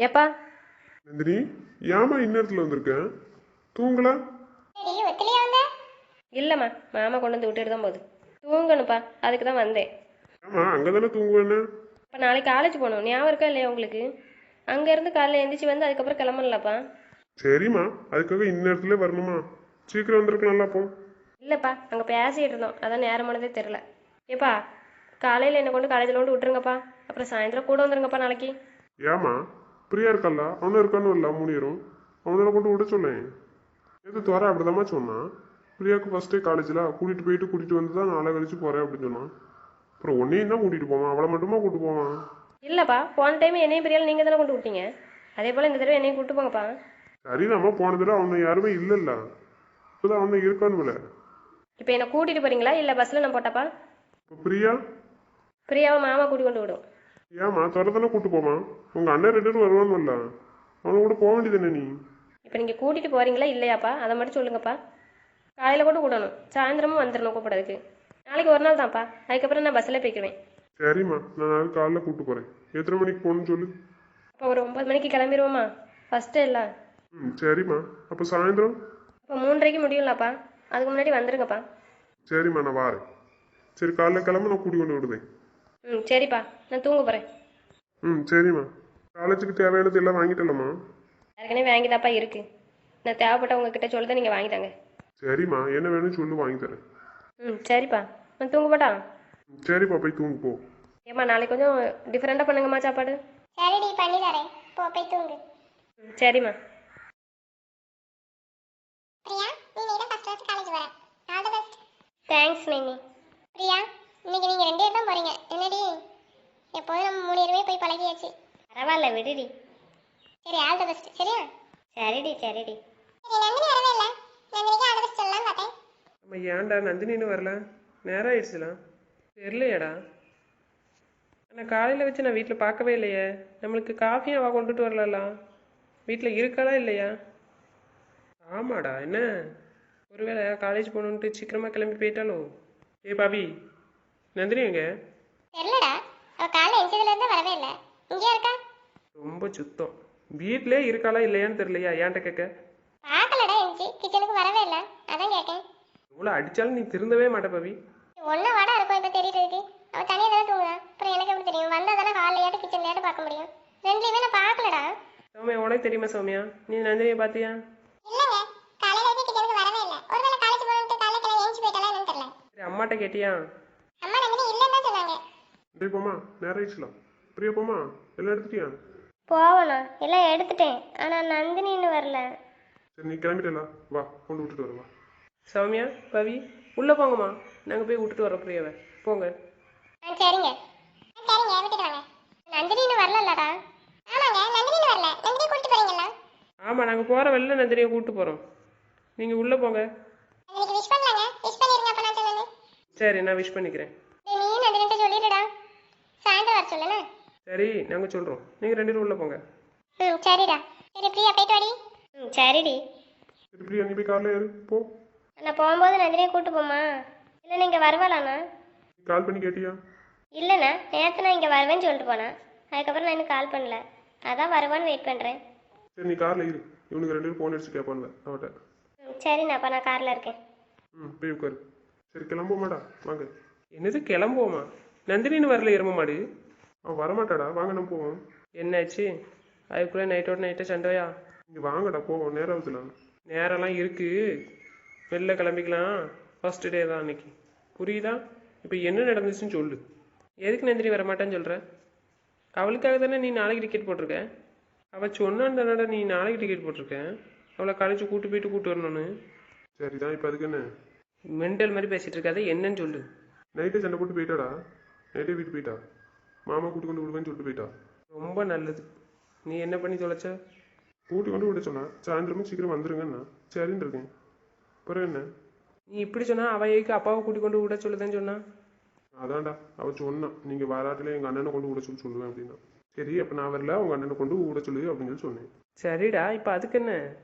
ஏப்பா. நந்தினி, ஏமா இந்நேரத்தில் வந்திருக்கேன்? தூங்கல? இல்லைம்மா, மாமா கொண்டு வந்து விட்டுட்டு தான் போகுது. தூங்கணுப்பா, அதுக்கு தான் வந்தேன். ஆமா, அங்கதானே தூங்குவேன்னு. இப்போ நாளைக்கு காலேஜ் போகணும், ஞாபகம் இருக்கா இல்லையா உங்களுக்கு? அங்கேருந்து காலையில் எழுந்திரிச்சு வந்து அதுக்கப்புறம் கிளம்பணும்லப்பா. சரிம்மா, அதுக்காக இந்நேரத்துல வரணுமா? சீக்கிரம் வந்திருக்கலாம்ல அப்போ. இல்லைப்பா, அங்கே பேசிகிட்டு இருந்தோம், அதான் நேரமானதே தெரில. ஏப்பா, காலையில் என்னை கொண்டு காலேஜில் கொண்டு விட்டுருங்கப்பா. அப்புறம் சாயந்தரம் கூட வந்துருங்கப்பா நாளைக்கு. ஏமா, பிரியா இருக்கல்ல, அவனும் இருக்கான்னு இல்லை முனியரும். அவனால கொண்டு விட சொல்லேன். எது துவர அப்படிதாம்மா சொன்னான். பிரியாவுக்கு ஃபர்ஸ்டே காலேஜில் கூட்டிட்டு வந்து தான் நாளை கழிச்சு போறேன் அப்படின்னு சொன்னான். அப்புறம் உன்னையும் தான் கூட்டிட்டு போவான், அவளை மட்டுமா கூட்டிட்டு போவான்? இல்லைப்பா, போன டைம் என்னையும் பிரியால் நீங்கள் தானே கொண்டு விட்டீங்க. அதே போல் இந்த தடவை என்னையும் கூப்பிட்டு போங்கப்பா. சரிதாம்மா, போன தடவை அவனை யாருமே இல்லைல்ல, இப்போதான் அவனை இருக்கான்னு. இப்போ என்னை கூட்டிகிட்டு போகிறீங்களா இல்லை பஸ்ஸில் நான் போட்டாப்பா? இப்போ பிரியா? பிரியாவை மாமா கூட்டி கொண்டு விடும். ஏமா துரத்தானே கூட்டு போவான். உங்க அண்ணன் ரெண்டு பேரும் வருவான்ல, அவனை கூட போக வேண்டியது நீ. இப்போ நீங்கள் கூட்டிகிட்டு போகிறீங்களா இல்லையாப்பா, அதை மட்டும் சொல்லுங்கப்பா. காலையில் கூட விடணும், சாயந்தரமும் வந்துடணும் கூப்பிட்றதுக்கு. நாளைக்கு ஒரு நாள் தான்ப்பா, அதுக்கப்புறம் நான் பஸ்ஸில் போய்க்குவேன். சரிம்மா, நான் நாளைக்கு காலைல கூப்பிட்டு போறேன். எத்தனை மணிக்கு போகணும்னு சொல்லு. அப்போ ஒரு 9 மணிக்கு கிளம்பிடுவோமா? ஃபஸ்ட்டு இல்லை. ம் சரிம்மா, அப்போ சாயந்தரம்? இப்போ 3:30க்கு முடியும்லப்பா, அதுக்கு முன்னாடி வந்துருங்கப்பா. சரிம்மா, நான் வாரேன். சரி, காலைல கிளம்ப நான் கூட்டி கொண்டு விடுவேன். ம் சரிப்பா, நான் தூங்க போகிறேன். ம் சரிம்மா, காலேஜுக்கு தேவையானது எல்லாம் வாங்கிட்டலம்மா? ஏற்கனவே வாங்கிதாப்பா இருக்குது. நான் தேவைப்பட்ட உங்ககிட்ட சொல்லுதான் நீங்கள் வாங்கித்தாங்க. சரிம்மா, என்ன வேணும்னு சொல்லு, வாங்கி தரேன். ம் சரிப்பா, நான் தூங்க போட்டா? சரிப்பா, போய் தூங்கு போ. ஏம்மா, நாளைக்கு கொஞ்சம் டிஃப்ரெண்ட்டாக பண்ணுங்கம்மா சாப்பாடு. சரிடி பண்ணி தரேன், போ போய் தூங்கு. ம் சரிம்மா. பிரியா, நீ தான் ஃபர்ஸ்ட் கிளாஸ் காலேஜ் வர. All the best. தேங்க்ஸ் நைனி. பிரியா, இன்னைக்கு நீங்க ரெண்டு பேரும் தான் போறீங்க. என்னடி, எப்போதும் நம்ம 3 பேருமே போய் பழகியாச்சு. பரவாயில்ல விடுடி. சரி, ஆல் தி பெஸ்ட். சரியா? சரிடி சரிடி. சரி, நந்தினி வரவே இல்லை. நந்தினிக்கு ஆல் தி பெஸ்ட் சொல்லலாம் பார்த்தேன். நம்ம ஏன்டா நந்தினின்னு வரல? நேரம் ஆயிடுச்சுலாம். தெரியலையாடா. ஆனால் காலையில் வச்சு நான் வீட்டில் பார்க்கவே இல்லையே. நம்மளுக்கு காஃபியும் அவள் கொண்டுட்டு வரலாம். வீட்டில் இருக்காளா இல்லையா? ஆமாடா, என்ன ஒருவேளை காலேஜ் போகணுன்ட்டு சீக்கிரமாக கிளம்பி போயிட்டாலோ? ஏ பாபி, நந்தினி எங்க? தெரியலடா, அவ காலைல எஞ்சதுல இருந்து வரவே இல்லை. இங்கேயா இருக்கா? ரொம்ப சுத்தம். வீட்டிலே இருக்காளா இல்லையான்னு தெரியலையா? ஏன்ட்ட கேட்க? பார்க்கலடா, எஞ்சி கிச்சனுக்கு வரவே இல்லை, அதான் கேட்டேன். இவ்வளோ அடித்தாலும் நீ திருந்தவே மாட்ட பாபி. ஒன்றும் வாடா இருக்கும் இப்போ தெரியுறதுக்கு. அவள் தனியாக தானே தூங்குறா, அப்புறம் எனக்கு எப்படி தெரியும்? வந்தால் தானே ஹால்லையாட்டு கிச்சன்லையாட்டு பார்க்க முடியும். ரெண்டுலையுமே நான் பார்க்கலடா. சௌமியா, உனக்கு தெரியுமா சௌமியா? நீ நந்தினியை பார்த்தியா? இல்லைங்க, காலையில இருந்து கிச்சனுக்கு வரவே இல்லை. ஒருவேளை காலேஜ் போகணுன்ட்டு காலையில கிளம்பி ஏஞ்சி போயிட்டாலா என்னன்னு தெரியல. சரி, அம்மாட்ட கேட்டியா? அம்மா நந்தினி இல்லைன்னு தான் சொன்னாங்க. டேய் போமா, நேரம் ஆயிடுச்சுலாம். பிரியா போமா, எல்லாம் எடுத்துட்டியா? போகணும், எல்லாம் எடுத்துட்டேன். ஆனால் நந்தினி இன்னும் வரல. சரி, நீ கிளம்பிட்டல, வா கொண்டு விட்டுட்டு வரவா. சௌமியா, பவி, உள்ளே போங்கம்மா. நாங்கள் போய் விட்டுட்டு வரோம் பிரியாவை. போங்க. சரிங்க. சரிங்க, விட்டுட்டு வாங்க. நந்தினி இன்னும் வரலல்லடா? ஆமாங்க, நந்தினி இன்னும் வரல. நந்தினி கூட்டிட்டு போறீங்களா? ஆமாம், நாங்கள் போகிற வெளில நந்தினியை கூப்பிட்டு போகிறோம். நீங்கள் உள்ளே போங்க. நந்தினிக்கு விஷ் பண்ணலாங்க. விஷ் பண்ணிருங்க அப்ப நான் சொன்னேன். சரி, நான் விஷ் பண்ணிக்கிறேன். நீ நந்தினிட்ட சொல்லிடுடா, சாயந்தரம் வர சொல்லுண்ணே. சரி, நாங்கள் சொல்கிறோம். நீங்கள் 2 பேரும் உள்ளே போங்க. ம் சரிடா. சரி பிரியா, போயிட்டு வாடி. ம் சரிடி. சரி பிரியா, நீ போய் காலைல ஏறு போ. நான் போகும்போது நந்தினியை கூப்பிட்டு போமா? இல்லை நீங்கள் வருவாளாண்ணா? நீ கால் பண்ணி கேட்டியா? இல்லைண்ணா, நேற்று நான் இங்கே வருவேன்னு சொல்லிட்டு போனேன். அதுக்கப்புறம் நான் இன்னும் கால் பண்ணல, அதான் வருவான்னு வெயிட் பண்ணுறேன். சரி, நீ காரில் இரு. இவனுக்கு 2 பேரும் ஃபோன் அடிச்சு கேட்பான்ல அவட்ட. ம் சரிண்ணா, அப்போ நான் காரில் இருக்கேன். ம், போய் உட்காரு. சரி, கிளம்புமாடா, வாங்க. என்னது கிளம்புவோமா? நந்தினின்னு வரல எரும மாடு. அவன் வரமாட்டாடா, வாங்க நம்ம போவோம். என்னாச்சு? அதுக்குள்ளே நைட்டோட நைட்டை சண்டையா? இங்கே வாங்கடா போவோம், நேரம் ஆகுதுலாம். நேரம்லாம் இருக்குது, வெளில கிளம்பிக்கலாம். ஃபர்ஸ்ட் டே தான் அன்னைக்கு. புரியுதா? இப்போ என்ன நடந்துச்சுன்னு சொல்லு. எதுக்கு நந்தினி வரமாட்டான்னு சொல்கிற? அவளுக்காக தானே நீ நாளைக்கு டிக்கெட் போட்டிருக்க. அவள் சொன்னான் தானடா நீ நாளைக்கு டிக்கெட் போட்டிருக்க. அவளை காலேஜ் கூட்டு போயிட்டு கூட்டு வரணும்னு. சரிதான், இப்போ அதுக்கு என்ன? மெண்டல் மாதிரி பேசிகிட்டு இருக்காத, என்னன்னு சொல்லு. நைட்டே சண்டை போட்டு போயிட்டாடா. நைட்டே வீட்டு போயிட்டா. மாமா கூட்டி கொண்டு விடுவேன்னு சொல்லிட்டு போயிட்டா. ரொம்ப நல்லது. நீ என்ன பண்ணி தொலைச்ச? கூட்டி கொண்டு விட சொன்னா, சாயந்தரமும் சீக்கிரம் வந்துருங்கண்ணா. சரின்னு இருக்கேன். அப்புறம் என்ன? நீ இப்படி சொன்னா அவள் ஏக்கு அப்பாவை கூட்டி கொண்டு விட சொல்லுதேன்னு சொன்னா? அதான்டா, அவள் சொன்னான், நீங்கள் வராட்டில் எங்கள் அண்ணனை கொண்டு விட சொல்லி சொல்லுவேன் அப்படின்னா. சரி, அப்போ நான் வரல, உங்கள் அண்ணனை கொண்டு விட சொல்லு அப்படின்னு சொல்லி சொன்னேன். சரிடா, இப்போ அதுக்கு என்ன?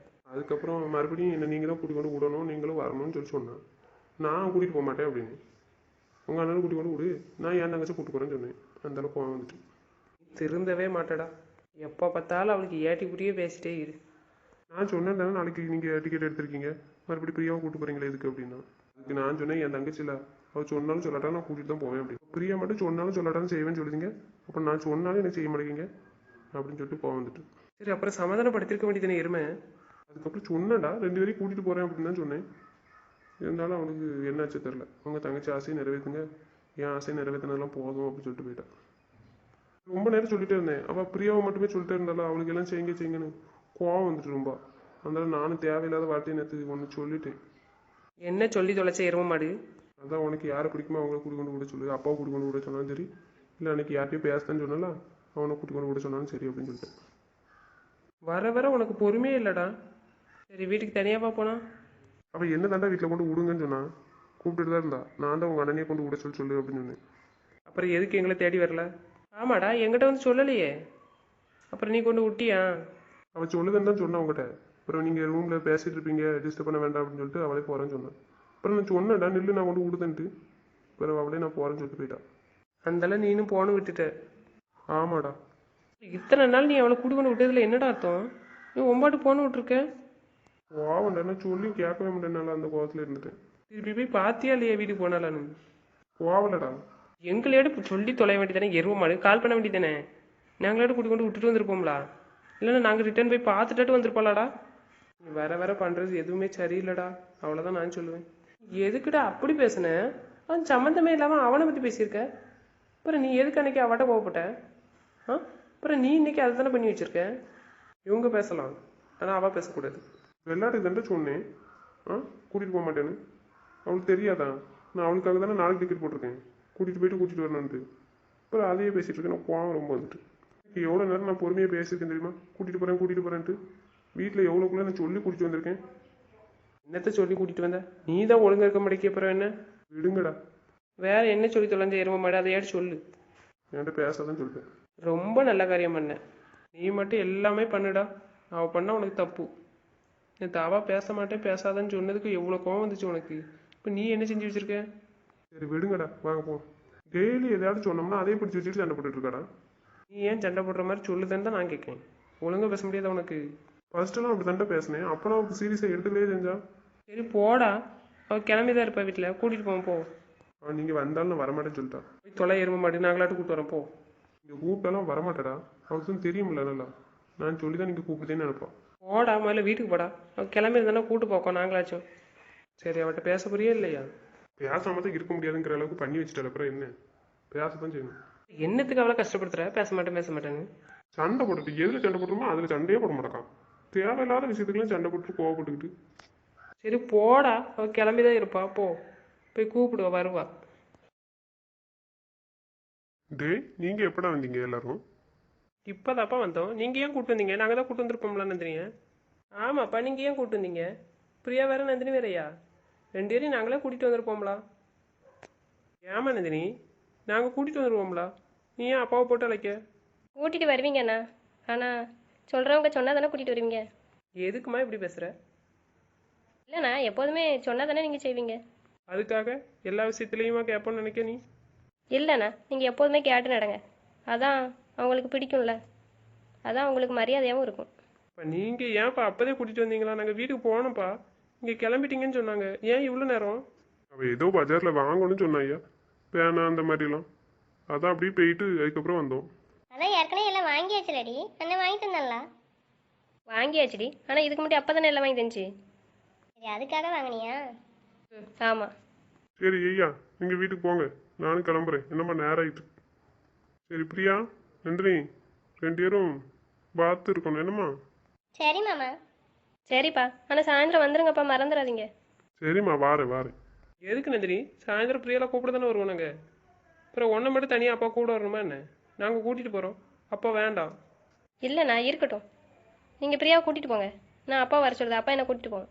அதுக்கப்புறம் மறுபடியும் என்ன நீங்கள் தான் கூட்டி கொண்டு விடணும், நீங்களும் வரணும்னு சொல்லி சொன்னேன். நான் கூட்டிகிட்டு போக மாட்டேன் அப்படின்னு. உங்கள் அண்ணனை கூட்டி கொண்டு விடு, நான் என் தங்கச்சி கூப்பிட்டு போகிறேன்னு சொன்னேன். அந்தளவுக்கு கோவம் வந்துட்டு. திருந்தவே மாட்டடா. எப்போ பார்த்தாலும் அவளுக்கு ஏட்டி புரிய பேசிட்டே இரு. நான் சொன்னேன் தானே நாளைக்கு நீங்கள் டிக்கெட் எடுத்திருக்கீங்க, மறுபடியும் பிரியாவை கூட்டு போகிறீங்களா இதுக்கு அப்படின்னா. அதுக்கு நான் சொன்னேன் என் தங்கச்சியில் அவள் சொன்னாலும் சொல்லாட்டா நான் கூட்டிகிட்டு தான் போவேன் அப்படி. பிரியா மட்டும் சொன்னாலும் சொல்லாட்டாலும் செய்வேன்னு சொல்லுதீங்க, அப்போ நான் சொன்னாலும் எனக்கு செய்ய மாட்டேங்க அப்படின்னு சொல்லிட்டு போக வந்துட்டு. சரி, அப்புறம் சமாதானப்படுத்திருக்க வேண்டியதானே எருமை. அதுக்கப்புறம் சொன்னேன்டா 2 பேரையும் கூட்டிகிட்டு போகிறேன் அப்படின்னு தான் சொன்னேன். இருந்தாலும் அவனுக்கு என்னாச்சு தெரில. அவங்க தங்கச்சி ஆசையை நிறைவேற்றுங்க, என் ஆசையை நிறைவேற்றினதெல்லாம் போதும் அப்படின்னு சொல்லிட்டு போயிட்டான். ரொம்ப நேரம் சொல்லிட்டே இருந்தேன், அவள் பிரியாவை மட்டுமே சொல்லிட்டே இருந்தாலும் அவளுக்கு எல்லாம் செய்யுங்கன்னு கோவம் வந்துட்டு ரொம்ப. அதனால நானும் தேவையில்லாத வார்த்தையை நேற்று ஒன்று சொல்லிட்டேன். என்ன சொல்லி தொலைச்ச எருமை மாடு? அதான் உனக்கு யாரை பிடிக்குமோ அவங்கள கூட்டி கொண்டு விட சொல்லு, அப்பாவை கூட்டி கொண்டு விட சொன்னாலும் சரி, இல்லை அன்னைக்கு யார்ட்டையும் பேசுறேன்னு சொன்னால அவனை கூட்டி கொண்டு விட சொன்னாலும் சரி அப்படின்னு சொல்லிட்டேன். வர வர உனக்கு பொறுமையே இல்லைடா. சரி, வீட்டுக்கு தனியாப்பா போனா? அவள் என்ன தாண்டா வீட்டில் கொண்டு விடுங்கன்னு சொன்னான், கூப்பிட்டுட்டு தான் இருந்தா. நான் தான் உங்கள் அண்ணனையே கொண்டு விட சொல்லு அப்படின்னு சொன்னேன். அப்புறம் எதுக்கு எங்களை தேடி வரல? ஆமாடா, என்கிட்ட வந்து சொல்லலையே, அப்புறம் நீ கொண்டு விட்டியா? அவள் சொல்லுதுன்னு தான் சொன்னான் உங்கள்கிட்ட. அப்புறம் நீங்கள் ரூமில் பேசிட்டு இருப்பீங்க, டிஸ்டர்ப் பண்ண வேண்டாம் அப்படின்னு சொல்லிட்டு அவளே போகிறேன்னு சொன்னான். அப்புறம் நான் சொன்னேன்டா நில்லு நான் கொண்டு விடுதேன்ட்டு, அப்புறம் அவளே நான் போகிறேன்னு சொல்லிட்டு போயிட்டான். அந்தளவு நீனும் போன விட்டுட்ட. ஆமாடா. இத்தனை நாள் நீ அவளை கூட்டி கொண்டு விட்டதுல என்னடா அர்த்தம்? நீ ஒம்பாட்டு போன விட்டுருக்க. கோவம்டா, நான் சொல்லி கேட்கவே முடியல, அந்த கோவத்தில் இருந்துட்டேன். திருப்பி போய் பாத்தியா இல்லையா வீட்டுக்கு போனாலான்னு? கோவலடா. எங்களையோட சொல்லி தொலைய வேண்டியதானே எருவ மாடு, கால் பண்ண வேண்டியதானே. நாங்களோட கூட்டி கொண்டு விட்டுட்டு வந்திருப்போம்லா, இல்லைன்னா நாங்கள் ரிட்டர்ன் போய் பார்த்துட்டு வந்திருப்போம்லாடா. நீ வர வர பண்ணுறது எதுவுமே சரியில்லைடா, அவ்வளோதான் நான் சொல்லுவேன். எதுக்குடா அப்படி பேசுனேன்? அவன் சம்மந்தமே இல்லாமல் அவனை பற்றி பேசியிருக்க. அப்புறம் நீ எதுக்கு அன்னைக்கு அவட்ட கோவப்பட்ட? அப்புறம் நீ இன்னைக்கு அதை தானே பண்ணி வச்சிருக்க. இவங்க பேசலாம், ஆனால் அவள் பேசக்கூடாது. விளையாட்டு தானே சொன்னேன், கூட்டிகிட்டு போக மாட்டேன்னு. அவளுக்கு தெரியாதா? நான் அவளுக்காக தானே நாளைக்கு டிக்கெட் போட்டிருக்கேன், கூட்டிகிட்டு வரணுன்ட்டு. அப்புறம் அதையே பேசிகிட்டு இருக்கேன். நான் கோவம் ரொம்ப வந்துட்டு. எவ்வளோ நேரம் நான் பொறுமையாக பேசியிருக்கேன் தெரியுமா? கூட்டிகிட்டு போகிறேன்ட்டு வீட்டில் எவ்வளோக்குள்ளே நான் சொல்லி கூட்டிகிட்டு வந்திருக்கேன். என்னத்த சொல்லி கூட்டிகிட்டு வந்த? நீ தான் ஒழுங்கா இருக்க மாட்டேங்க. அப்புறம் என்ன? விடுங்கடா. வேற என்ன சொல்லி தொலைஞ்ச எரும மாடு, அதையாட்டு சொல்லு. என்கிட்ட பேசாதான் சொல்லிட்டேன். ரொம்ப நல்ல காரியம் பண்ண. நீ மட்டும் எல்லாமே பண்ணுடா, அவள் பண்ண உனக்கு தப்பு. நீ தாவா பேச மாட்டேன் பேசாதான்னு சொன்னதுக்கு எவ்வளோ கோவம் வந்துச்சு உனக்கு. இப்போ நீ என்ன செஞ்சு வச்சிருக்க? சரி விடுங்கடா, வாங்க போ. டெய்லி எதாவது சொன்னோம்னா அதே பிடிச்சி வச்சுட்டு சண்டை போட்டுட்டு இருக்காடா. நீ ஏன் சண்டை போடுற மாதிரி சொல்லுதுன்னு தான் நான் கேட்கேன். ஒழுங்கா பேச முடியாதா உனக்கு? ஃபர்ஸ்டெல்லாம் அப்படி சண்டை பேசினேன், அப்போ நான் அவளுக்கு சீரியஸாக எடுத்துக்கலே செஞ்சா. சரி போடா, அவள் கிளம்பிதான் இருப்பா வீட்டில், கூட்டிகிட்டு போவோம் போ. அவன் நீங்கள் வந்தாலும் நான் வரமாட்டேன்னு சொல்லிட்டா. போய் தொலை எரும மாடு, நாங்களாட்டு கூப்பிட்டு வரேன் போ. நீங்கள் கூப்பிட்டாலும் வரமாட்டேடா, அவளுக்கும் தெரியுமில்ல நல்லா. நான் சொல்லி தான் நீங்கள் கூப்பிட்டேன்னு நினைப்பான். போடா, முதல்ல வீட்டுக்கு போடா. அவள் கிளம்பி இருந்தானா கூட்டு போக்கோம் நாங்களாச்சும். சரி, அவட்ட பேச புரியா இல்லையா? பேசாம தான் இருக்க முடியாதுங்கிற அளவுக்கு பண்ணி வச்சுட்டால, அப்புறம் என்ன? பேசத்தான் செய்யணும். என்னத்துக்கு அவளை கஷ்டப்படுத்துற? பேச மாட்டேன்னு. சண்டை போட்டுட்டு எதில் சண்டை போட்டுருமோ அதில் சண்டையே போட மாட்டான். தேவையில்லாத விஷயத்துக்குலாம் சண்டை போட்டு கோவப்பட்டுக்கிட்டு. சரி போடா, அவள் கிளம்பிதான் இருப்பா, போ. போய் கூப்பிடுவா, வருவா. டேய், நீங்கள் எப்படா வந்தீங்க எல்லாரும்? இப்போதாப்பா வந்தோம். நீங்கள் ஏன் கூப்பிட்டு வந்தீங்க? நாங்கள் தான் கூப்பிட்டு வந்திருப்போம்ல நந்தினியை. ஆமாப்பா, நீங்கள் ஏன் கூப்பிட்டு வந்தீங்க? பிரியா வேற நந்தினி வேறையா? 2 பேரையும் நாங்களே கூட்டிகிட்டு வந்திருப்போம்லா. ஏமா நந்தினி, நாங்கள் கூட்டிகிட்டு வந்துருவோம்லா, நீ ஏன் அப்பாவை போட்டு அழைக்க? கூட்டிகிட்டு வருவீங்கண்ணா, ஆனால் சொல்கிறவங்க சொன்னால் தானே கூட்டிகிட்டு வருவீங்க. எதுக்குமா இப்படி பேசுகிற? இல்லைண்ணா, எப்போதுமே சொன்னால் தானே நீங்கள் செய்வீங்க. அதுக்காக எல்லா விஷயத்துலையுமா கேட்போன்னு நினைக்க நீ? இல்லைண்ணா, நீங்கள் எப்போதுமே கேட்டு நடங்க, அதான் அவங்களுக்கு பிடிக்கும்ல, அதான் உங்களுக்கு மரியாதையாகவும் இருக்கும். இப்போ நீங்கள் ஏன்ப்பா அப்போதே கூட்டிகிட்டு வந்தீங்களா? நாங்கள் வீட்டுக்கு போனோம்ப்பா, இங்கே கிளம்பிட்டீங்கன்னு சொன்னாங்க. ஏன் இவ்வளோ நேரம்? அவள் ஏதோ பஜாரில் வாங்கணும்னு சொன்னாய்யா, பேனா அந்த மாதிரிலாம். அதான் அப்படியே போயிட்டு அதுக்கப்புறம் வந்தோம். அதான் ஏற்கனவே எல்லாம் வாங்கியாச்சுலடி, அண்ணன் வாங்கி தந்தான்ல. வாங்கியாச்சுடி, ஆனால் இதுக்கு முன்னாடி அப்போ தானே எல்லாம் வாங்கி தந்துச்சு. சரி, அதுக்காக வாங்கினியா? ஆமாம். சரி ஐயா, நீங்கள் வீட்டுக்கு போங்க, நானும் கிளம்புறேன், என்னம்மா நேரம் ஆயிட்டு. சரி பிரியா, நந்தினி 2 பேரும் பார்த்து இருக்கணும் என்னம்மா? சரி மாமா. சரிப்பா, ஆனால் சாயந்தரம் வந்துருங்கப்பா, மறந்துடாதீங்க. சரிம்மா, வாரேன். எதுக்கு நந்தினி? சாயந்தரம் பிரியாலாம் கூப்பிட தானே வருவோம் நாங்கள். அப்புறம் ஒன்றை மட்டும் தனியாக அப்பா கூட வரணுமா என்ன? நாங்கள் கூட்டிகிட்டு போகிறோம், அப்பா வேண்டாம். இல்லைண்ணா, இருக்கட்டும், நீங்கள் பிரியாவை கூட்டிகிட்டு போங்க, நான் அப்பா வர சொல்லுது, அப்பா என்னை கூட்டிகிட்டு போங்க.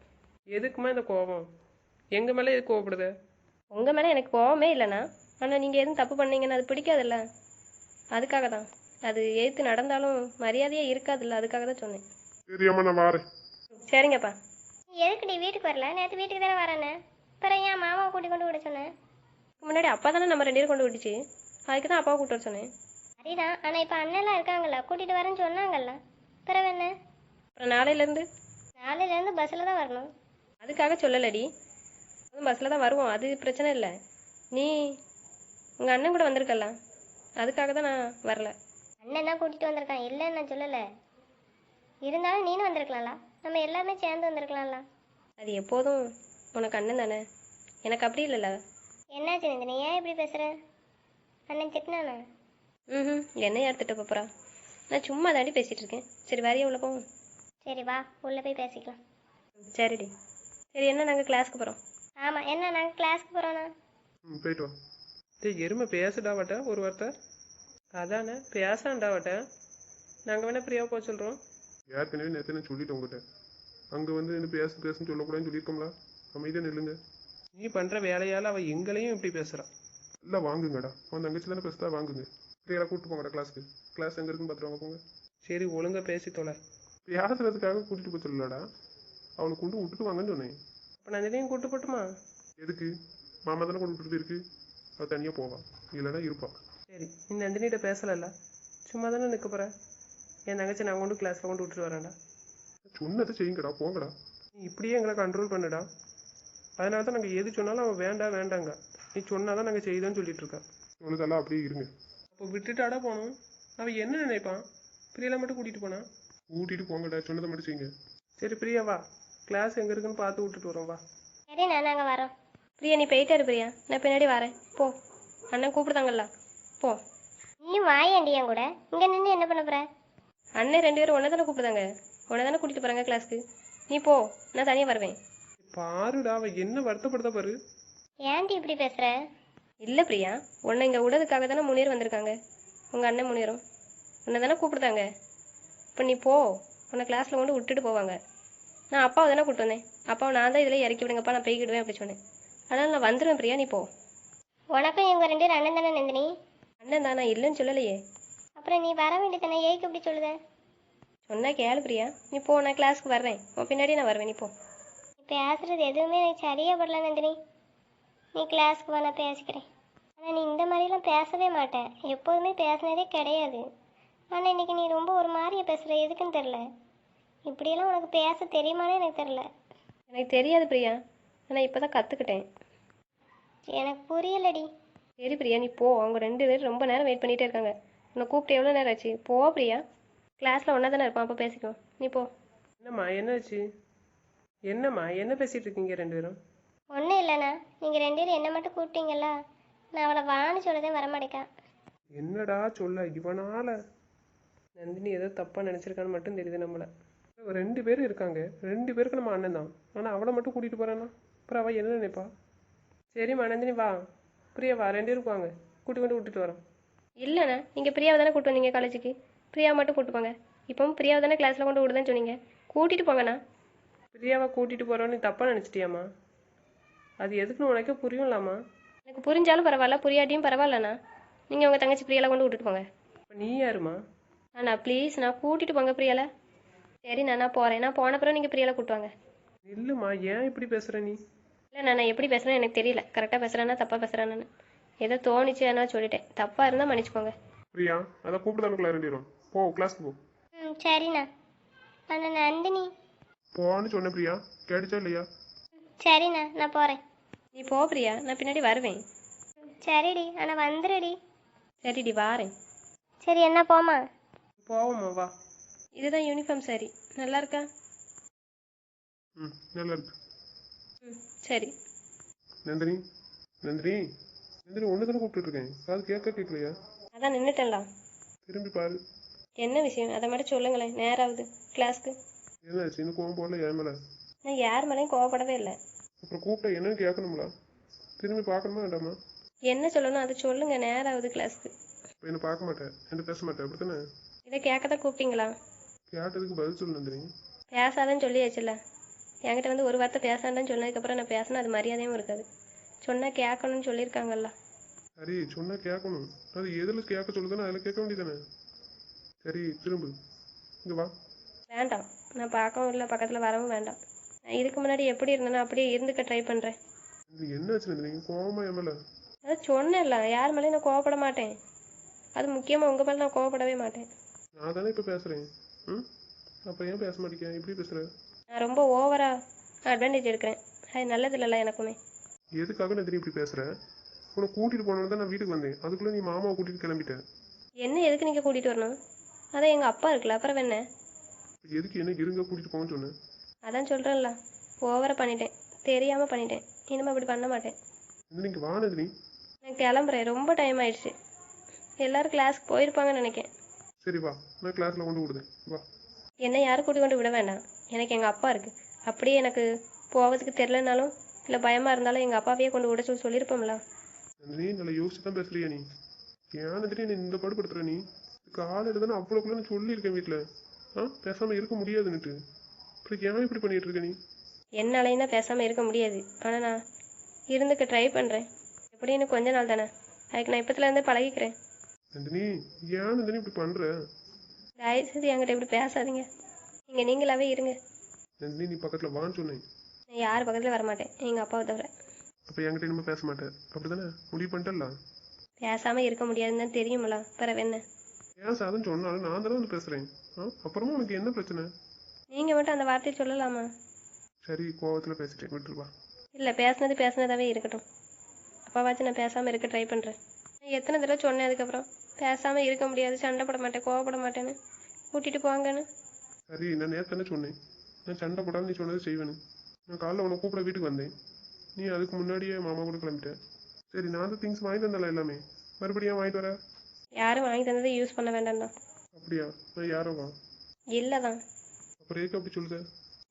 எதுக்குமா இந்த கோபம்? எங்கள் மேலே எதுக்கு கோவப்படுது? உங்கள் மேலே எனக்கு கோவமே இல்லைண்ணா, ஆனால் நீங்கள் எதுவும் தப்பு பண்ணீங்கன்னு அது பிடிக்காதுல்ல, அதுக்காக தான். அது எதிர்த்து நடந்தாலும் மரியாதையே இருக்காதுல்ல, அதுக்காக தான் சொன்னேன். சரி அம்மா, நான் வாரேன். சரிங்கப்பா. நீ எதுக்குடி வீட்டுக்கு வரல? நேற்று வீட்டுக்கு தானே வரேன்னு, அப்புறம் ஏன் மாமாவை கூட்டி கொண்டு விட சொன்னேன்? முன்னாடி அப்பா தானே நம்ம 2 பேரும் கொண்டு விட்டுச்சு, அதுக்கு தான் அப்பாவை கூப்பிட்டு வர சொன்னேன். சரிதான், ஆனால் இப்போ அண்ணெல்லாம் இருக்காங்கல்ல, கூட்டிகிட்டு வரேன்னு சொன்னாங்கல்ல, பிறகு என்ன? அப்புறம் நாளையிலேருந்து நாளையிலேருந்து பஸ்ஸில் தான் வரணும். அதுக்காக சொல்லலடி, அதுவும் பஸ்ஸில் தான் வருவோம், அது பிரச்சனை இல்லை. நீ உங்கள் அண்ணன் கூட வந்திருக்கல, அதுக்காக தான் நான் வரல. அண்ணன் தான் கூட்டிகிட்டு வந்திருக்கான், இல்லைன்னு நான் சொல்லலை. இருந்தாலும் நீனும் வந்திருக்கலாம்ல, நம்ம எல்லாமே சேர்ந்து வந்திருக்கலாம்ல. அது எப்போதும் உனக்கு அண்ணன் தானே, எனக்கு அப்படி இல்லைல்ல. என்னாச்சு நந்தினி, ஏன் இப்படி பேசுகிற? அண்ணன் திட்டினானா? ம் என்ன யார் திட்ட போகிறா, நான் சும்மா தாண்டி பேசிகிட்டு இருக்கேன். சரி வரைய உள்ள போவோம். சரி வா, உள்ளே போய் பேசிக்கலாம். சரிடி. சரி என்ன நாங்கள் கிளாஸ்க்கு போகிறோம். ஆமாம், என்ன நாங்கள் கிளாஸ்க்கு போகிறோண்ணா? போயிட்டு வா. டேய் எருமை பேசுடாவட்ட ஒரு வார்த்தை. அதானே பேசாண்டாவட்ட. நாங்கள் வேணா பிரியாவை போக சொல்கிறோம். ஏற்கனவே நேற்று நான் சொல்லிட்டேன் உங்ககிட்ட, அங்கே வந்து என்ன பேசுன்னு சொல்லக்கூடாதுன்னு சொல்லியிருக்கோம்ல. அமைதியாக நில்லுங்க. நீ பண்ணுற வேலையால் அவள் எங்களையும் இப்படி பேசுகிறா. இல்லை வாங்குங்கடா, அவன் தங்கச்சி தானே பேசுதா, வாங்குங்க. பிரியெல்லாம் கூப்பிட்டு போங்கடா கிளாஸ்க்கு. கிளாஸ் எங்கே இருக்குன்னு பார்த்துருவாங்க போங்க. சரி ஒழுங்கா பேசி தொலை. பேசுறதுக்காக கூட்டிகிட்டு போய் சொல்லலடா, அவனை கொண்டு விட்டுட்டு வாங்கன்னு சொன்னேன். அப்போ நந்தினியும் கூட்டு போட்டுமா? எதுக்கு? மாமா தானே கொண்டு விட்டுட்டு போயிருக்கு, அவள் தனியாக போவான், இல்லைன்னா இருப்பான். சரி நீ நந்தினிகிட்ட பேசலைல்ல, சும்மா தானே நிற்க போகிற. என் தங்கச்சி நான் கொண்டு கிளாஸில் கொண்டு விட்டுட்டு வரேன்டா. சொன்னதை செய்யுங்கடா, போங்கடா. நீ இப்படியே எங்களை கண்ட்ரோல் பண்ணுடா. அதனால தான் நாங்கள் எது சொன்னாலும் அவன் வேண்டாங்க. நீ சொன்னால் தான் நாங்கள் செய்தோன்னு சொல்லிட்டு இருக்கா. உனதெல்லாம் அப்படியே இருங்க. அப்போ விட்டுட்டாடா போகணும். அவன் என்ன நினைப்பான்? பிரியாலாம் மட்டும் கூட்டிகிட்டு போனா. கூட்டிகிட்டு போங்கடா, சொன்னதை மட்டும் செய்யுங்க. சரி பிரியா வா, கிளாஸ் எங்கே இருக்குன்னு பார்த்து விட்டுட்டு வரோம் வா. சரிண்ணா, நாங்கள் வரோம். பிரியா நீ போயிட்டாரு பிரியா, நான் பின்னாடி வரேன். போ, அண்ணன் கூப்பிடுதாங்கல்ல, போ. நீயும் வாயேண்டி என் கூட, இங்கே நின்று என்ன பண்ண போகிற? அண்ணன் 2 பேரும் ஒன்றை தானே கூப்பிடுதாங்க, உன்னை தானே கூட்டிகிட்டு போகிறாங்க கிளாஸ்க்கு. நீ போ, நான் தனியாக வருவேன். பாருடா அவன் என்ன வருத்தப்படுத்த பாரு. ஏன்டி இப்படி பேசுகிற? இல்லை பிரியா, உன்னை இங்கே விடதுக்காக தானே முனியர் வந்திருக்காங்க. உங்கள் அண்ணன் முனியரும் உன்னை தானே கூப்பிடுதாங்க. இப்போ நீ போ, உன்னை கிளாஸில் கொண்டு விட்டுட்டு போவாங்க. நான் அப்பாவை தானே கூப்பிட்டு வந்தேன், அப்பாவை நான் தான் இதில் இறக்கி விடுங்கப்பா, நான் போய்க்கிடுவேன் அப்படி சொன்னேன். அதனால் நான் வந்துடுவேன் பிரியா, நீ போ. உனக்கும் இவங்க 2 பேரும் அண்ணன் தானே நந்தினி? அண்ணன் தான், நான் இல்லைன்னு சொல்லலையே. அப்புறம் நீ வர வேண்டியதானே, ஏய்க்கு இப்படி சொல்லுத? சொன்னா கேளு பிரியா, நீ போ, நான் கிளாஸ்க்கு வர்றேன், உன் பின்னாடி நான் வருவேன், நீ போ. நீ பேசுறது எதுவுமே எனக்கு சரியா படல நந்தினி. நீ கிளாஸ்க்கு வா, நான் பேசிக்கிறேன். ஆனால் நீ இந்த மாதிரிலாம் பேசவே மாட்டேன், எப்போதுமே பேசினதே கிடையாது. ஆனால் இன்னைக்கு நீ ரொம்ப ஒரு மாதிரியா பேசுகிற, எதுக்குன்னு தெரில. இப்படியெல்லாம் உனக்கு பேச தெரியுமானே எனக்கு தெரில. எனக்கு தெரியாது பிரியா, ஆனால் இப்போ தான் கற்றுக்கிட்டேன். எனக்கு புரியலடி. சரி பிரியா நீ போ, அவங்க 2 பேரும் ரொம்ப நேரம் வெயிட் பண்ணிகிட்டே இருக்காங்க. உன்னை கூப்பிட்டு எவ்வளோ நேரம் ஆச்சு? போ பிரியா, கிளாஸில் ஒன்றா தானே இருப்பான், அப்போ பேசிக்குவோம், நீ போ. என்னம்மா என்னாச்சு? என்னம்மா என்ன பேசிகிட்டு இருக்கீங்க 2 பேரும்? ஒன்றும் இல்லைண்ணா, நீங்கள் 2 பேரும் என்னை மட்டும் கூப்பிட்டீங்களா, நான் அவளை வான்னு சொல்லதே வரமாட்டேக்கா. என்னடா சொல்ல இவனால நந்தினி ஏதோ தப்பாக நினச்சிருக்கான்னு மட்டும் தெரியுது நம்மளை. 2 பேரும் இருக்காங்க, 2 பேருக்கு நம்ம அண்ணன் தான். ஆனால் அவளை மட்டும் கூட்டிகிட்டு போகிறான்னா அப்புறம் அவள் என்ன நினைப்பா? சரிம்மா நந்தினி வா, பிரியா வா, 2 பேருக்கு வாங்க, கூட்டி கொண்டு விட்டுட்டு வரோம். இல்லைண்ணா, நீங்கள் பிரியாவை தானே கூப்பிட்டு வந்தீங்க காலேஜுக்கு, பிரியாவை மட்டும் கூப்பிட்டு போங்க. இப்போவும் பிரியாவை தானே கிளாஸில் கொண்டு விடுதேன்னு சொன்னீங்க, கூட்டிகிட்டு போங்கண்ணா. பிரியாவை கூட்டிகிட்டு போகிறோன்னு நீ தப்பாக நினச்சிட்டியாம்மா? அது எதுக்குன்னு உனக்கே புரியும்லாமா? எனக்கு புரிஞ்சாலும் பரவாயில்ல, புரியாட்டியும் பரவாயில்லண்ணா. நீங்கள் உங்கள் தங்கச்சி பிரியாவில் கொண்டு விட்டுட்டு போங்க. இப்போ நீ யாருமா? அண்ணா ப்ளீஸ், நான் கூட்டிகிட்டு போங்க பிரியால. சரி நான் போகிறேன், நான் போன பிறகு நீங்கள் பிரியாவில் கூப்பிட்டு வாங்க. இல்லைம்மா ஏன் இப்படி பேசுகிற நீ? இல்லை நான் எப்படி பேசுகிறேன்னு எனக்கு தெரியல, கரெக்டாக பேசுகிறேன்னா தப்பாக பேசுகிறேன்னு ஏதோ தோணிச்சு நான் சொல்லிட்டேன், தப்பாக இருந்தால் மன்னிச்சுக்கோங்க. பிரியா அதை கூப்பிட்டு 2 பேரும் போ, கிளாஸ்க்கு போ. சரிண்ணா. ஆனால் நந்தினி. போன்னு சொன்னேன் பிரியா, கேட்டுச்சா இல்லையா? சரிண்ணா, நான் போகிறேன். நீ போ பிரியா, நான் பின்னாடி வருவேன். சரிடி, ஆனால் வந்துடுடி. சரிடி வாரேன். சரி என்ன போமா? போவோம்மா வா. இதுதான் யூனிஃபார்ம் சாரி, நல்லா இருக்கா? நல்லா இருக்கு. சரி. நந்தினி நந்தினி நந்தினி ஒன்று தானே கூப்பிட்டு இருக்கேன், அது கேட்கலையா? அதான் நின்றுட்டேன்லாம். திரும்பி பாரு. என்ன விஷயம் அதை மட்டும் சொல்லுங்களேன், நேராகுது கிளாஸ்க்கு. என்னாச்சு? இன்னும் கோவம் போடல என் மேலே? நான் யார் மேலேயும் கோவப்படவே இல்லை. அப்புறம் கூப்பிட்டா என்னன்னு கேட்கணும்ல, திரும்பி பார்க்கணுமா வேண்டாமா? என்ன சொல்லணும் அதை சொல்லுங்க, நேராகுது கிளாஸ்க்கு. இப்போ என்ன பார்க்க மாட்டேன், என்ன பேச மாட்டேன், அப்படித்தானே? இதை கேட்க தான் கூப்பிட்டீங்களா? கேட்டதுக்கு பதில் சொல்லு நந்தினி. பேசாதன்னு சொல்லியாச்சுல்ல, என்கிட்ட வந்து ஒரு வார்த்தை பேசாண்டான்னு சொன்னதுக்கப்புறம் நான் பேசினா அது மரியாதையும் இருக்காது. சொன்னால் கேட்கணும்னு சொல்லியிருக்காங்கல்ல. சரி சொன்னால் கேட்கணும், அது எதில் கேட்க சொல்லுதானே அதில் கேட்க வேண்டியதானே? சரி திரும்பு, இங்கே வா. வேண்டாம், நான் பார்க்கவும் இல்லை, பக்கத்தில் வரவும் வேண்டாம். நான் இதுக்கு முன்னாடி எப்படி இருந்தேனோ அப்படியே இருந்துக்க ட்ரை பண்ணுறேன். இது என்னாச்சு நந்தினி, கோவமா என் மேலே? அதான் சொன்னேன்ல, யார் மேலேயும் நான் கோவப்பட மாட்டேன். அது முக்கியமாக உங்கள் மேலே நான் கோவப்படவே மாட்டேன். நான் தானே இப்போ பேசுகிறேன். ம், அப்புறம் ஏன் பேச மாட்டேங்க, இப்படி பேசுகிற? நான் ரொம்ப ஓவராக அட்வான்டேஜ் எடுக்கிறேன். அது நல்லது இல்லைல்ல எனக்குமே. எதுக்காக நந்தினி இப்படி பேசுகிற? உன்னை கூட்டிகிட்டு போனோன்னு தான் நான் வீட்டுக்கு வந்தேன், அதுக்குள்ளே நீ மாமாவை கூட்டிகிட்டு கிளம்பிட்டேன். என்ன எதுக்கு நீங்கள் கூட்டிகிட்டு வரணும்? அதான் எங்கள் அப்பா இருக்குல்ல, அப்புறம் என்ன? எதுக்கு என்ன இருங்க கூட்டிகிட்டு போங்கன்னு சொன்னேன். அதான் சொல்கிறேன்ல, ஓவராக பண்ணிட்டேன், தெரியாமல் பண்ணிட்டேன். இனிமேல் அப்படி பண்ண மாட்டேன். நந்தினிக்கு வா நந்தினி. நான் கிளம்புறேன், ரொம்ப டைம் ஆயிடுச்சு. எல்லாரும் கிளாஸ்க்கு போயிருப்பாங்கன்னு நினைக்கிறேன். சரி வா, நான் கிளாஸில் கொண்டு விடுதேன், வா. என்னை யாரும் கூட்டி கொண்டு விட வேண்டாம். எனக்கு எங்கள் அப்பா இருக்குது. அப்படியே எனக்கு போகிறதுக்கு தெரிலனாலும் இல்லை பயமாக இருந்தாலும் எங்கள் அப்பாவையே கொண்டு விட சொல்லி சொல்லியிருப்போம்ல. நந்தினி நல்லா யோசிச்சு தான் பேசுறியா நீ? ஏன் நந்தினி நீ இந்த பாடுபடுத்துற? நீ காலையில் தானே அவ்வளோக்குள்ள நான் சொல்லியிருக்கேன் வீட்டில், பேசாமல் இருக்க முடியாதுன்னுட்டு. அப்புறம் ஏன் இப்படி பண்ணிட்டு இருக்க நீ? என்னாலையும் தான் பேசாமல் இருக்க முடியாது. ஆனால் நான் இருந்துக்க ட்ரை பண்ணுறேன். எப்படின்னு கொஞ்ச நாள் தானே, அதுக்கு நான் இப்போத்துலேருந்தே பழகிக்கிறேன். நந்தினி ஏன் நந்தினி இப்படி பண்ணுற? தயவுசெய்து என்கிட்ட இப்படி பேசாதீங்க. நீங்கள் நீங்களாவே இருங்க. நந்தினி நீ பக்கத்தில் வான்னு சொன்னேன். நான் யார் பக்கத்தில் வரமாட்டேன், எங்கள் அப்பாவை தவிர. அப்போ என்கிட்ட இனிமேல் பேச மாட்டேன் அப்படி தானே முடிவு பண்ணிட்டல? பேசாமல் இருக்க முடியாதுன்னு தான் தெரியுமில்ல, பிறகு என்ன? ஏன் சாதம் சொன்னாலும் நான் தானே வந்து பேசுகிறேன். அப்புறமா உனக்கு என்ன பிரச்சனை? நீங்கள் மட்டும் அந்த வார்த்தையை சொல்லலாமா? சரி கோவத்தில் பேசிட்டேன், விட்டுருவா. இல்லை, பேசுனதாகவே இருக்கட்டும். அப்பாவாச்சும் நான் பேசாமல் இருக்க ட்ரை பண்ணுறேன். நான் எத்தனை தடவை சொன்னேன் அதுக்கப்புறம் பேசாமல் இருக்க முடியாது, சண்டை போட மாட்டேன், கோவப்பட மாட்டேன்னு, கூட்டிகிட்டு போங்கன்னு. சரி நான் நேற்று தானே சொன்னேன், நான் சண்டை போடாமல் நீ சொன்னது செய்வேன்னு. நான் காலைல உன்னை கூப்பிட வீட்டுக்கு வந்தேன், நீ அதுக்கு முன்னாடியே மாமா கூட கிளம்பிட்டேன். சரி நான் தான் திங்ஸ் வாங்கிட்டு வந்தல எல்லாமே, மறுபடியும் ஏன் வாங்கிட்டு வர? யாரும் வாங்கி தந்ததை யூஸ் பண்ண வேண்டாம் தான். அப்படியா? நான் யாரோ வா. இல்லை தான். அப்புறம் எதுக்கு அப்படி சொல்லுத?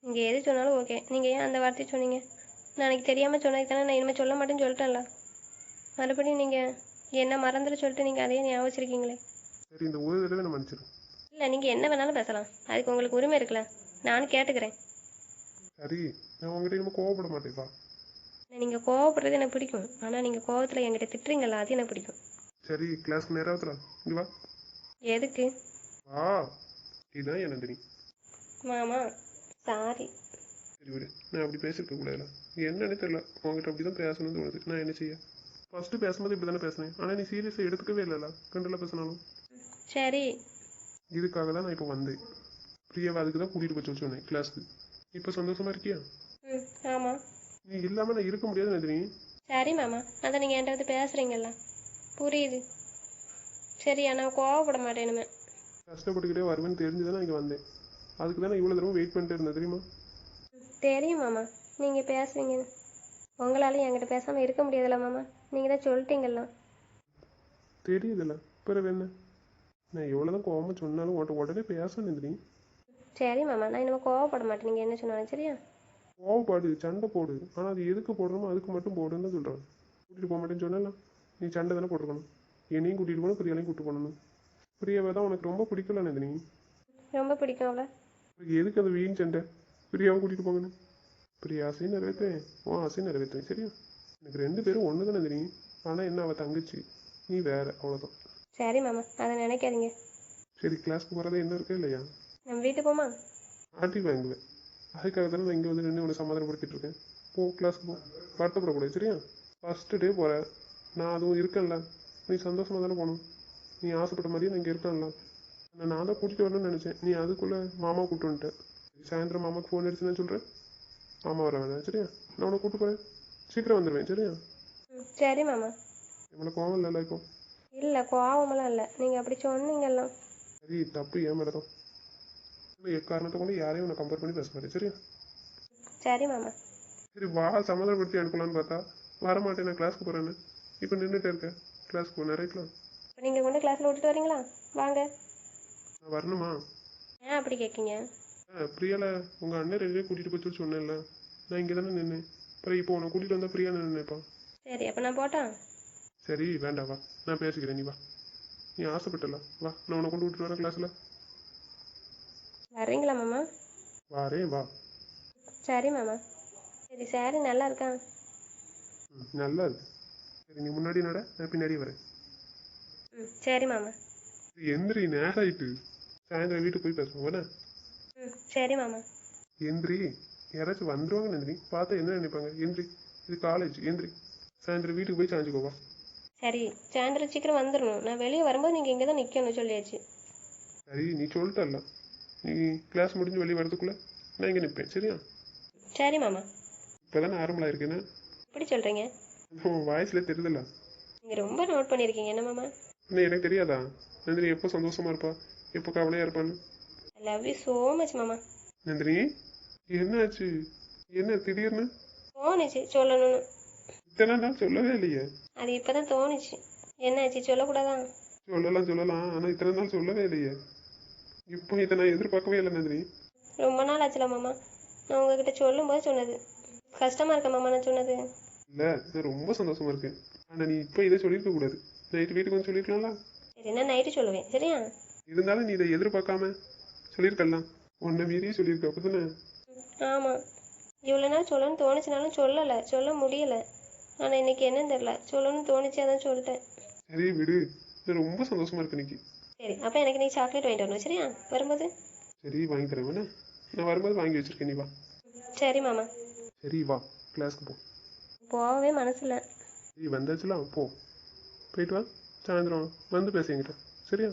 நீங்கள் எது சொன்னாலும் ஓகே. நீங்கள் ஏன் அந்த வார்த்தையை சொன்னீங்க? நான் எனக்கு தெரியாமல் சொன்னதுக்கு தானே நான் இனிமேல் சொல்ல மாட்டேன்னு சொல்லிட்டேன்ல. மறுபடியும் நீங்கள் என்ன மறந்துட சொல்லிட்டு நீங்கள் அதையே ஞாபகம் வச்சிருக்கீங்களே. சரி இந்த ஒரு தடவை நான் மன்னிச்சிடும். இல்லை, நீங்கள் என்ன வேணாலும் பேசலாம், அதுக்கு உங்களுக்கு உரிமை இருக்குல்ல. நானும் கேட்டுக்கிறேன். சரி நான் உங்ககிட்ட இனிமேல் கோவப்பட மாட்டேன் வா. நீங்கள் கோவப்படுறது எனக்கு பிடிக்கும், ஆனால் நீங்கள் கோவத்தில் என்கிட்ட திட்டுறீங்களா, அது எனக்கு பிடிக்கும். சரி கிளாஸ்க்கு நேரம் ஆகுதுல, இங்கே வா. எதுக்கு? வா, இதுதான் என் நந்தினி. மாமா சாரி. சரி விடு, நான் அப்படி பேசியிருக்க கூடாதுல. என்னன்னு தெரியல, உங்ககிட்ட அப்படி தான் பேசணும்னு தோணுது. நான் என்ன செய்ய? ஃபஸ்ட்டு பேசும்போது இப்படி தானே பேசினேன், ஆனால் நீ சீரியஸாக எடுத்துக்கவே இல்லைல்ல, கண்டெல்லாம் பேசினாலும். சரி. இதுக்காக தான் நான் இப்போ வந்தேன். பிரியாவை அதுக்கு தான் கூட்டிகிட்டு போய் சொன்னேன் கிளாஸ்க்கு. இப்போ சந்தோஷமா இருக்கியா? ம், ஆமாம். நீ இல்லாமல் நான் இருக்க முடியாது நந்தினி. சரி மாமா, அதை நீங்கள் என்கிட்ட வந்து பேசுகிறீங்கல்ல, புரியுது. சரி, நான் கோவப்பட மாட்டேன் இனிமே. கஷ்டப்பட்டுக்கிட்டே வருவேன்னு தெரிஞ்சு தான் நான் இங்கே வந்தேன். அதுக்கு தான் நான் இவ்வளோ தடவை வெயிட் பண்ணிட்டு இருந்தேன் தெரியுமா? தெரியும் மாமா, நீங்கள் பேசுவீங்க. உங்களாலையும் என்கிட்ட பேசாமல் இருக்க முடியாதுல்ல மாமா, நீங்கள் தான் சொல்லிட்டீங்கல்ல. தெரியுதுல்ல, பிறகு என்ன? நான் எவ்வளோ தான் கோவமாக சொன்னாலும் உன்கிட்ட உடனே பேசணும் நந்தினி. சரி மாமா, நான் இனிமேல் கோவப்பட மாட்டேன், நீங்கள் என்ன சொன்னாலும் சரியா? கோவப்பாடு, சண்டை போடு, ஆனால் அது எதுக்கு போடுறோமோ அதுக்கு மட்டும் போடுன்னு தான் சொல்கிறேன். கூட்டிகிட்டு போக மாட்டேன்னு சொன்னல, நீ சண்டை தானே போட்டுருக்கணும். என்னையும் கூட்டிகிட்டு போகணும், பிரியாலையும் கூப்பிட்டு போகணும். பிரியாவை தான் உனக்கு ரொம்ப பிடிக்கல நந்தினி. ரொம்ப பிடிக்கும்ல. எதுக்கு அது வீண் சண்டை? பிரியாவை கூட்டிகிட்டு போங்கன்னு. பிரியா ஆசையும் நிறைவேற்றுவேன், உன் ஆசையும் நிறைவேற்றுவேன் சரியா? எனக்கு 2 பேரும் ஒன்று தானே நந்தினி. ஆனால் என்ன, அவள் தங்கச்சி, நீ வேற, அவ்வளோதான். சரி மாமா, அதை நினைக்காதீங்க. சரி கிளாஸ்க்கு போகிறதா என்ன இருக்கா இல்லையா? நம்ம வீட்டுக்கு போமா? ஆட்டி வாங்குவேன். அதுக்காக தானே நான் இங்கே வந்து நின்று உன்னை சமாதானப்படுத்திட்டு இருக்கேன். போ கிளாஸ்க்கு போ, வருத்தப்படக்கூடாது சரியா? ஃபஸ்ட்டு டே போகிற, நான் அதுவும் இருக்கேன்ல, நீ சந்தோஷமாக தானே போகணும். நீ ஆசைப்பட்ட மாதிரியே நான் இங்கே இருக்கேன்ல. நான் தான் கூட்டிகிட்டு வரணும்னு நினச்சேன், நீ அதுக்குள்ளே மாமா கூப்பிட்டு வந்துட்டேன். சாயந்தரம் மாமாவுக்கு ஃபோன் அடிச்சுன்னு சொல்கிறேன். மாமா வர வேணாம் சரியா? நான் உன்னை கூப்பிட்டு போகிறேன், சீக்கிரம் வந்துடுவேன் சரியா? ம், சரி மாமா. நம்மளை கோவம் இல்லைல்ல இப்போ? இல்லை, கோவமெல்லாம் இல்லை, நீங்கள் அப்படி சொன்னீங்கல்லாம். சரி தப்பு ஏன் மேலே தான். எக்காரணத்தை கொண்டு யாரையும் உன்னை கம்பேர் பண்ணி பேச மாட்டேன் சரியா? சரி மாமா. சரி வா, சமாதானப்படுத்தி அனுப்பலான்னு பார்த்தா வர மாட்டேன், நான் கிளாஸ்க்கு போகிறேன்னு. இப்போ நின்றுட்டே இருக்கேன், கிளாஸ்க்கு போ நிறைக்கலாம். இப்போ நீங்கள் கொண்டு கிளாஸில் விட்டுட்டு வரீங்களா? வாங்க. நான் வரணுமா? ஏன் அப்படி கேட்கீங்க? பிரியால உங்கள் அண்ணன் 2 பேரும் கூட்டிகிட்டு போய் சொன்னேன்ல, நான் இங்கே தானே நின்னேன். அப்புறம் இப்போ உன்னை கூட்டிகிட்டு வந்தால் பிரியா நினைப்பா. சரி, அப்போ நான் போட்டா? சரி வேண்டாம் வா, நான் பேசிக்கிறேன், நீ வா. நீ ஆசைப்பட்டல, வா நான் உன்னை கொண்டு விட்டுட்டு வரேன் கிளாஸில். வர்றீங்களா மாமா? வாரேன் வா. சரி மாமா. சரி, சாரி நல்லா இருக்கா? ம் நல்லா இருக்கு. சரி நீ முன்னாடி நட, நான் பின்னாடி வரேன். ம், சரி மாமா. எந்திரி, நேரம் ஆயிட்டு. சாயந்தரம் வீட்டுக்கு போய் பேசுவோம் வேணா? ம், சரி மாமா. எந்திரி, யாராச்சும் வந்துடுவாங்க நந்தினி, பார்த்தா என்ன நினைப்பாங்க? எந்திரி, இது காலேஜ், எந்திரி. சாயந்தரம் வீட்டுக்கு போய் சாஞ்சுக்கோவா. சரி சாயந்தரம் சீக்கிரம் வந்துடணும். நான் வெளியே வரும்போது நீங்கள் இங்கே தான் நிற்கணும் சொல்லியாச்சு. சரி நீ சொல்லிட்டல்ல, நீ கிளாஸ் முடிஞ்சு வெளியே வரதுக்குள்ள நான் இங்கே நிற்பேன் சரியா? சரி மாமா. இப்போ தானே ஆரம்பமாக இருக்கேன்னு எப்படி சொல்கிறீங்க? வாய்ஸில் தெரியுதுல்ல. நீங்கள் ரொம்ப நோட் பண்ணியிருக்கீங்க என்ன மாமா? இன்னும் எனக்கு தெரியாதா நந்தினி எப்போ சந்தோஷமா இருப்பா, எப்போ கவலையாக இருப்பான்னு? I love you so much மாமா. நந்தினி என்னாச்சு, என்ன திடீர்னு? தோணுச்சு சொல்லணும்னு. இத்தனை நாள் சொல்லவே இல்லையே. அது இப்போ தான் தோணுச்சு. என்னாச்சு சொல்லக்கூடாதா? சொல்லலாம் ஆனால் இத்தனை நாள் சொல்லவே இல்லையே. இப்போ இதை நான் எதிர்பார்க்கவே இல்லை நந்தினி. ரொம்ப நாள் ஆச்சுல மாமா. நான் உங்ககிட்ட சொல்லும்போது சொன்னது. கஷ்டமாக இருக்க மாமா நான் சொன்னது. இல்லை நான் ரொம்ப சந்தோஷமா இருக்கேன். ஆனால் நீ இப்போ இதை சொல்லியிருக்க கூடாது. நைட்டு வீட்டுக்கு வந்து சொல்லியிருக்கலாம்ல. சரி நான் நைட்டு சொல்லுவேன் சரியா? இருந்தாலும் நீ இதை எதிர்பார்க்காம சொல்லியிருக்கலாம். உன்னை மீறியே சொல்லியிருக்க அப்பதானே? ஆமாம். இவ்வளோ நாள் சொல்லணும்னு தோணுச்சுனாலும் சொல்லலை, சொல்ல முடியலை. ஆனால் இன்னைக்கு என்னன்னு தெரில, சொல்லணும்னு தோணுச்சு அதான் சொல்லிட்டேன். சரி விடு, நான் ரொம்ப சந்தோஷமா இருக்கு இன்னைக்கு. சரி அப்போ எனக்கு நீ சாக்லேட் வாங்கிட்டு வரணும் சரியா வரும்போது? சரி வாங்கி தரேன் வேணா, நான் வரும்போது வாங்கி வச்சிருக்கேன், நீ வா. சரி மாமா. சரி வா கிளாஸ்க்கு போ. போகவே மனசில்லை. சரி வந்தாச்சுலாம் போ, போயிட்டு வா. சாயந்தரம் வந்து பேச என்கிட்ட சரியா?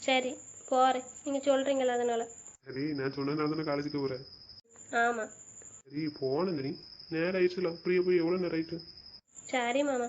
சரி போகிறேன், நீங்கள் சொல்கிறீங்களா அதனால. சரி நான் சொன்னதுனால தானே காலேஜுக்கு போகிறேன். ஆமாம். சரி போனேன் நீ நேரம் ஆயிடுச்சுல, அப்படியே போய் எவ்வளோ நேரம் ஆயிட்டு? சரி மாமா.